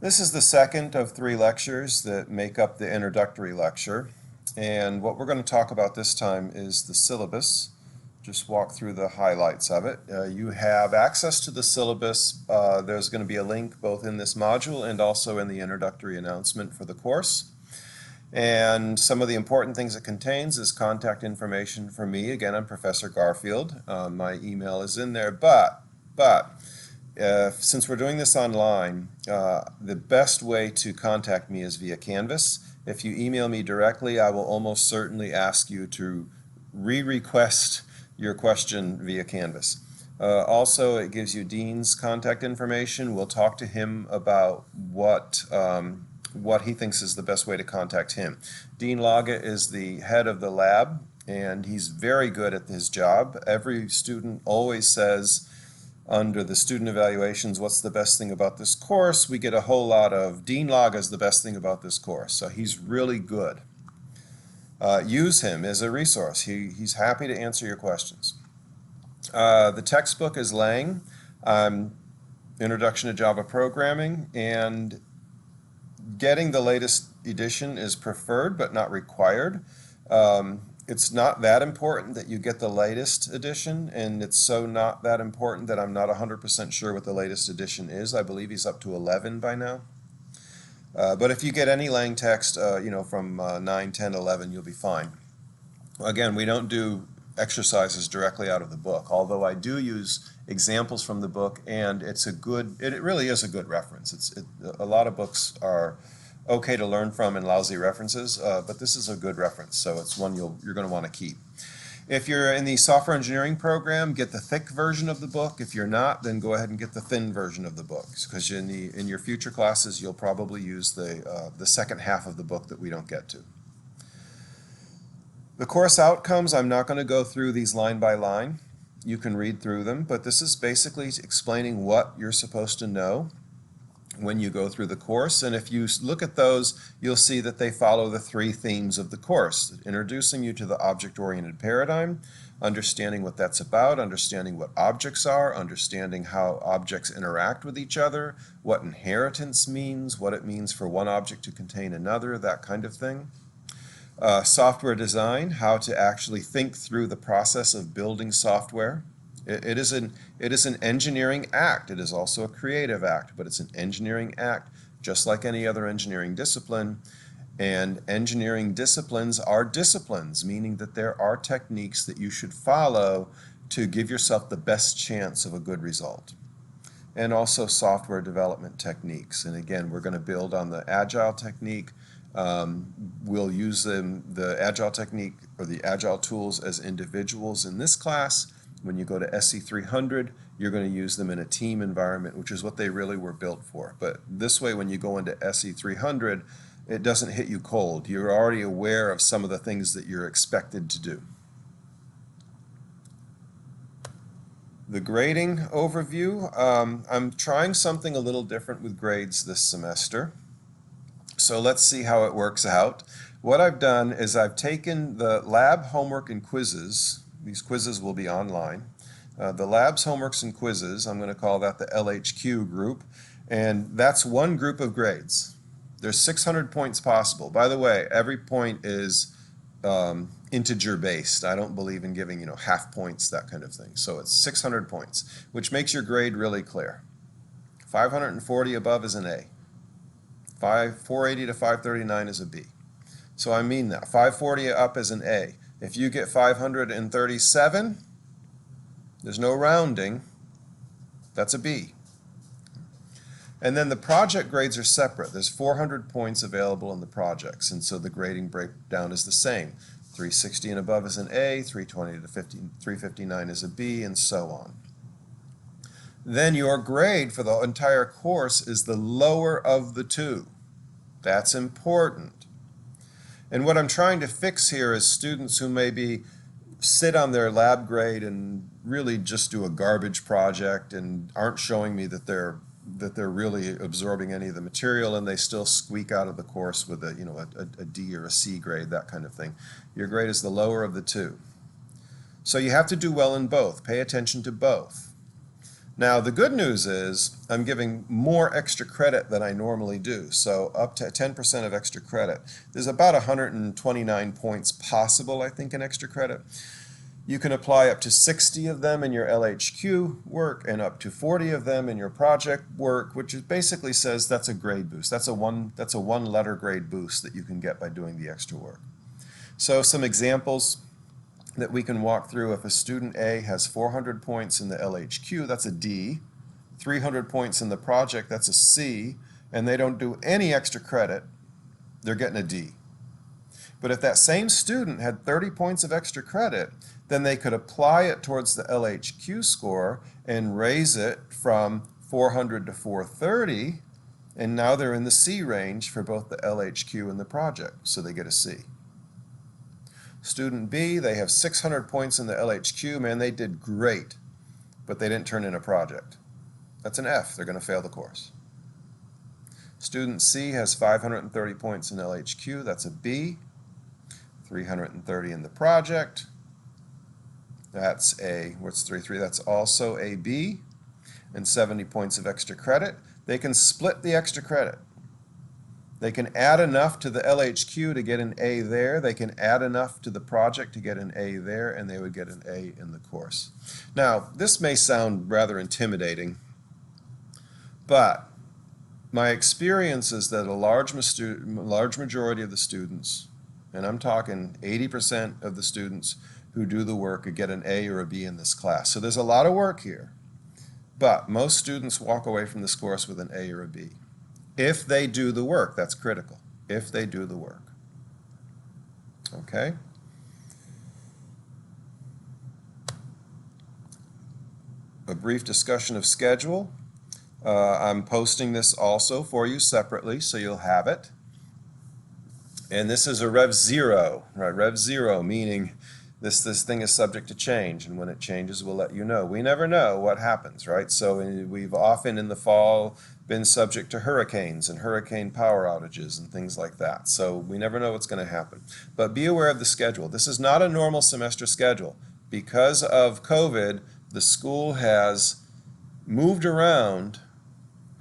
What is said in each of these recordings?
This is the second of 3 lectures that make up the introductory lecture. And what we're going to talk about this time is the syllabus. Just walk through the highlights of it. You have access to the syllabus. There's going to be a link both in this module and also in the introductory announcement for the course. And some of the important things it contains is contact information for me. Again, I'm Professor Garfield. My email is in there, but since we're doing this online, the best way to contact me is via Canvas. If you email me directly, I will almost certainly ask you to re-request your question via Canvas. Also, it gives you Dean's contact information. We'll talk to him about what he thinks is the best way to contact him. Dean Laga is the head of the lab, and he's very good at his job. Every student always says, under the student evaluations, what's the best thing about this course? We get a whole lot of Dean Laga is the best thing about this course. So he's really good. Use him as a resource. He's happy to answer your questions. The textbook is Lang, Introduction to Java Programming, and getting the latest edition is preferred but not required. It's not that important that you get the latest edition, and it's so not that important that I'm not 100% sure what the latest edition is. I believe he's up to 11 by now. But if you get any Lang text, from 9, 10, 11, you'll be fine. Again, we don't do exercises directly out of the book, although I do use examples from the book, and it really is a good reference. A lot of books are okay to learn from and lousy references, but this is a good reference, so it's one you're going to want to keep. If you're in the software engineering program, get the thick version of the book. If you're not, then go ahead and get the thin version of the book, because in your future classes you'll probably use the second half of the book that we don't get to. The course outcomes, I'm not going to go through these line by line. You can read through them, but this is basically explaining what you're supposed to know when you go through the course. And if you look at those, you'll see that they follow the 3 themes of the course: introducing you to the object-oriented paradigm, understanding what that's about, understanding what objects are, understanding how objects interact with each other, what inheritance means, what it means for one object to contain another, that kind of thing. Software design, how to actually think through the process of building software. It is an engineering act. It is also a creative act, but it's an engineering act just like any other engineering discipline. And engineering disciplines are disciplines, meaning that there are techniques that you should follow to give yourself the best chance of a good result. And also software development techniques. And again, we're going to build on the Agile technique. We'll use the Agile technique or the Agile tools as individuals in this class. When you go to SE300, you're going to use them in a team environment, which is what they really were built for. But this way, when you go into SE300, it doesn't hit you cold. You're already aware of some of the things that you're expected to do. The grading overview, I'm trying something a little different with grades this semester. So let's see how it works out. What I've done is I've taken the lab homework and quizzes. These quizzes will be online. The lab's homeworks and quizzes, I'm going to call that the LHQ group, and that's one group of grades. There's 600 points possible. By the way, every point is integer based. I don't believe in giving half points, that kind of thing. So it's 600 points, which makes your grade really clear. 540 above is an A. 480 to 539 is a B. So I mean that. 540 up is an A. If you get 537, there's no rounding, that's a B. And then the project grades are separate. There's 400 points available in the projects, and so the grading breakdown is the same. 360 and above is an A, 320 to 359 is a B, and so on. Then your grade for the entire course is the lower of the 2. That's important. And what I'm trying to fix here is students who maybe sit on their lab grade and really just do a garbage project and aren't showing me that they're really absorbing any of the material, and they still squeak out of the course with a D or a C grade, that kind of thing. Your grade is the lower of the 2. So you have to do well in both. Pay attention to both. Now, the good news is I'm giving more extra credit than I normally do, so up to 10% of extra credit. There's about 129 points possible, I think, in extra credit. You can apply up to 60 of them in your LHQ work and up to 40 of them in your project work, which basically says that's a grade boost. That's a one letter grade boost that you can get by doing the extra work. So some examples that we can walk through. If a student A has 400 points in the LHQ, that's a D. 300 points in the project, that's a C. And they don't do any extra credit, they're getting a D. But if that same student had 30 points of extra credit, then they could apply it towards the LHQ score and raise it from 400 to 430, and now they're in the C range for both the LHQ and the project, so they get a C. Student B, they have 600 points in the LHQ. Man, they did great, but they didn't turn in a project. That's an F. They're going to fail the course. Student C has 530 points in LHQ. That's a B. 330 in the project. That's a, what's 3, that's also a B. And 70 points of extra credit. They can split the extra credit. They can add enough to the LHQ to get an A there. They can add enough to the project to get an A there, and they would get an A in the course. Now, this may sound rather intimidating, but my experience is that a large majority of the students, and I'm talking 80% of the students who do the work could get an A or a B in this class. So there's a lot of work here, but most students walk away from this course with an A or a B. If they do the work, that's critical. If they do the work. Okay? A brief discussion of schedule. I'm posting this also for you separately, so you'll have it. And this is a Rev 0, right? Rev 0 meaning this thing is subject to change, and when it changes, we'll let you know. We never know what happens, right? So we've often in the fall been subject to hurricanes and hurricane power outages and things like that. So we never know what's going to happen. But be aware of the schedule. This is not a normal semester schedule. Because of COVID, the school has moved around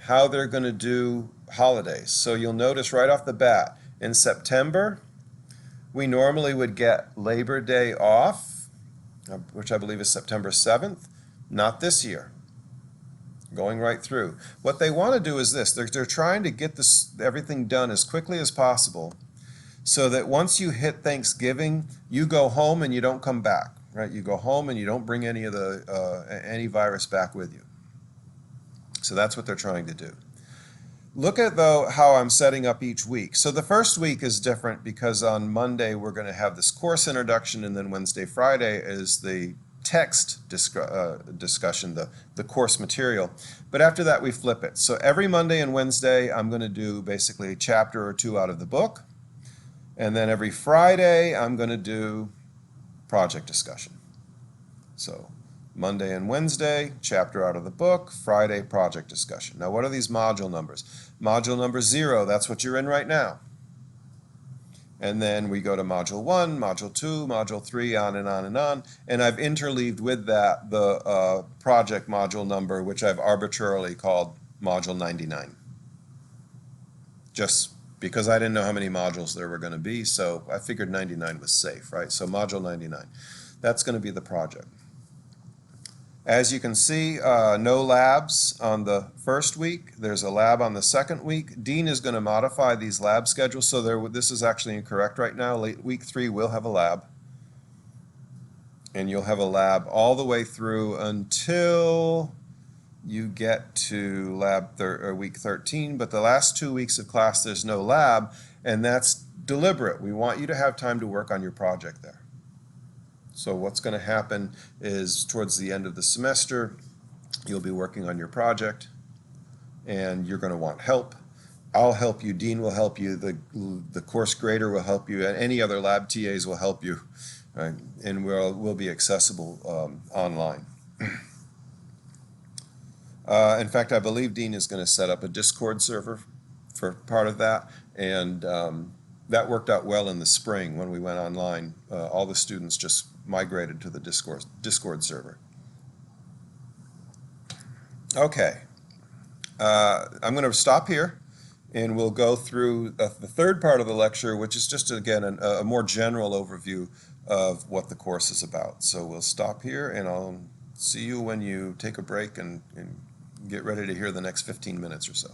how they're going to do holidays. So you'll notice right off the bat, in September, we normally would get Labor Day off, which I believe is September 7th. Not this year. Going right through. What they want to do is this. They're trying to get everything done as quickly as possible so that once you hit Thanksgiving, you go home and you don't come back, right? You go home and you don't bring any of any virus back with you. So that's what they're trying to do. Look at, though, how I'm setting up each week. So the first week is different because on Monday we're going to have this course introduction, and then Wednesday, Friday is the text discussion, the course material. But after that we flip it. So every Monday and Wednesday I'm going to do basically a chapter or two out of the book. And then every Friday I'm going to do project discussion. So Monday and Wednesday, chapter out of the book, Friday, project discussion. Now, what are these module numbers? Module number 0, that's what you're in right now. And then we go to module 1, module 2, module 3, on and on and on. And I've interleaved with that the project module number, which I've arbitrarily called module 99. Just because I didn't know how many modules there were going to be, so I figured 99 was safe, right? So module 99, that's going to be the project. As you can see, no labs on the first week. There's a lab on the second week. Dean is going to modify these lab schedules, so this is actually incorrect right now. Week 3 will have a lab. And you'll have a lab all the way through until you get to week 13. But the last 2 weeks of class, there's no lab, and that's deliberate. We want you to have time to work on your project there. So what's going to happen is towards the end of the semester, you'll be working on your project, and you're going to want help. I'll help you. Dean will help you. The course grader will help you, and any other lab TAs will help you, right? And we'll be accessible online. In fact, I believe Dean is going to set up a Discord server for part of that, and that worked out well in the spring when we went online. All the students just migrated to the Discord server. Okay, I'm going to stop here and we'll go through the third part of the lecture, which is just, again, a more general overview of what the course is about. So we'll stop here and I'll see you when you take a break and get ready to hear the next 15 minutes or so.